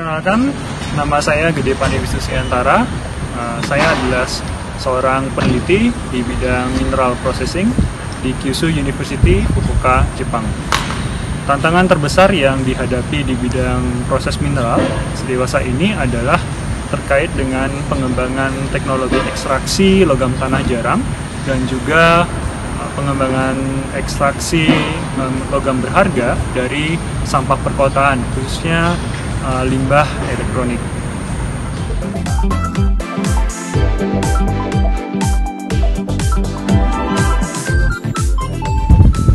Perkenalkan, nama saya Gede Pandi Wisnusiantara. Saya adalah seorang peneliti di bidang mineral processing di Kyushu University, Fukuoka, Jepang. Tantangan terbesar yang dihadapi di bidang proses mineral sedewasa ini adalah terkait dengan pengembangan teknologi ekstraksi logam tanah jarang dan juga pengembangan ekstraksi logam berharga dari sampah perkotaan, khususnya limbah elektronik.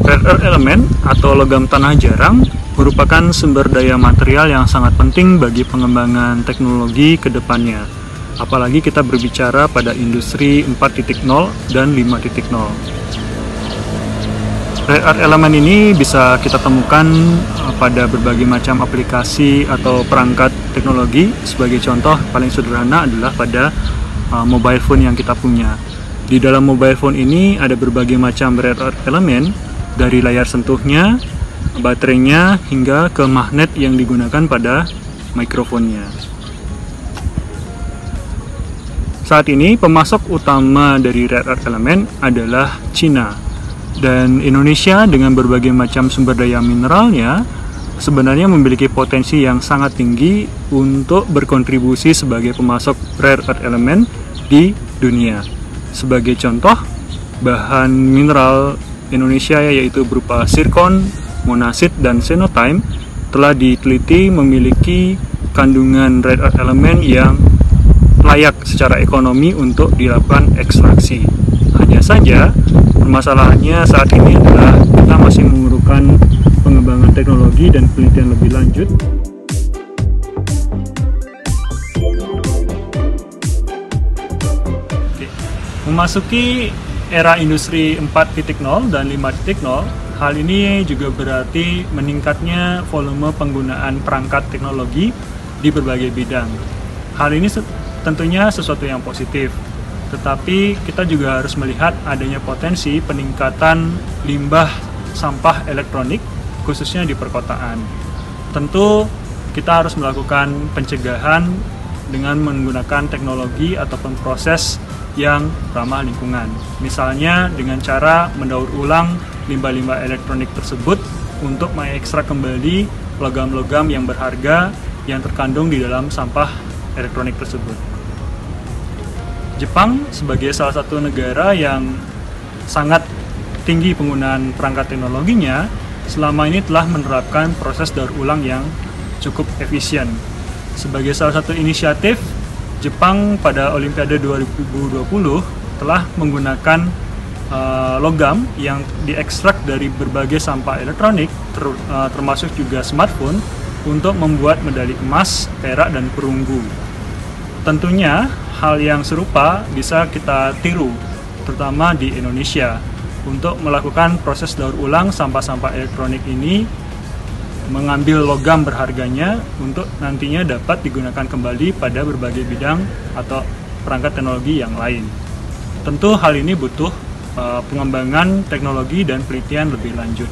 Rare earth element atau logam tanah jarang merupakan sumber daya material yang sangat penting bagi pengembangan teknologi ke depannya. Apalagi kita berbicara pada industri 4.0 dan 5.0. Rare earth element ini bisa kita temukan pada berbagai macam aplikasi atau perangkat teknologi. Sebagai contoh paling sederhana adalah pada mobile phone yang kita punya. Di dalam mobile phone ini ada berbagai macam rare earth element, dari layar sentuhnya, baterainya, hingga ke magnet yang digunakan pada mikrofonnya. Saat ini pemasok utama dari rare earth element adalah Cina. Dan Indonesia dengan berbagai macam sumber daya mineralnya sebenarnya memiliki potensi yang sangat tinggi untuk berkontribusi sebagai pemasok rare earth element di dunia. Sebagai contoh, bahan mineral Indonesia yaitu berupa zircon, monasit, dan xenotime telah diteliti memiliki kandungan rare earth element yang layak secara ekonomi untuk dilakukan ekstraksi. Hanya saja permasalahannya saat ini adalah kita masih memerlukan pengembangan teknologi dan penelitian lebih lanjut. Memasuki era industri 4.0 dan 5.0, hal ini juga berarti meningkatnya volume penggunaan perangkat teknologi di berbagai bidang. Hal ini tentunya sesuatu yang positif. Tetapi kita juga harus melihat adanya potensi peningkatan limbah sampah elektronik, khususnya di perkotaan. Tentu kita harus melakukan pencegahan dengan menggunakan teknologi ataupun proses yang ramah lingkungan. Misalnya dengan cara mendaur ulang limbah-limbah elektronik tersebut untuk mengekstrak kembali logam-logam yang berharga yang terkandung di dalam sampah elektronik tersebut. Jepang sebagai salah satu negara yang sangat tinggi penggunaan perangkat teknologinya, selama ini telah menerapkan proses daur ulang yang cukup efisien. Sebagai salah satu inisiatif, Jepang pada Olimpiade 2020 telah menggunakan logam yang diekstrak dari berbagai sampah elektronik, termasuk juga smartphone, untuk membuat medali emas, perak, dan perunggu. Tentunya hal yang serupa bisa kita tiru, terutama di Indonesia, untuk melakukan proses daur ulang sampah-sampah elektronik ini, mengambil logam berharganya untuk nantinya dapat digunakan kembali pada berbagai bidang atau perangkat teknologi yang lain. Tentu hal ini butuh pengembangan teknologi dan penelitian lebih lanjut.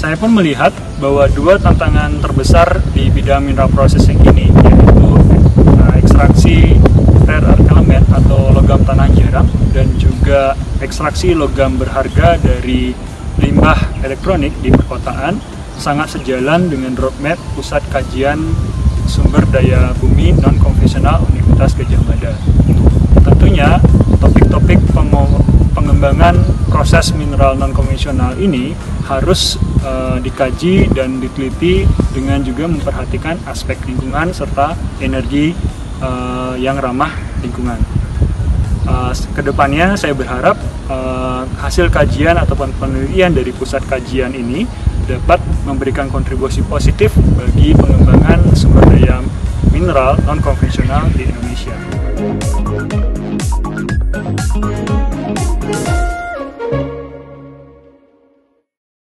Saya pun melihat bahwa dua tantangan terbesar di bidang mineral processing ini, yaitu ekstraksi rare earth element atau logam tanah jarang dan juga ekstraksi logam berharga dari limbah elektronik di perkotaan, sangat sejalan dengan roadmap Pusat Kajian Sumber Daya Bumi Non-Konvensional Universitas Gadjah Mada. Tentunya topik-topik pengembangan proses mineral non-konvensional ini harus dikaji dan diteliti dengan juga memperhatikan aspek lingkungan serta energi yang ramah lingkungan. Kedepannya saya berharap hasil kajian ataupun penelitian dari pusat kajian ini dapat memberikan kontribusi positif bagi pengembangan sumber daya mineral non-konvensional di Indonesia.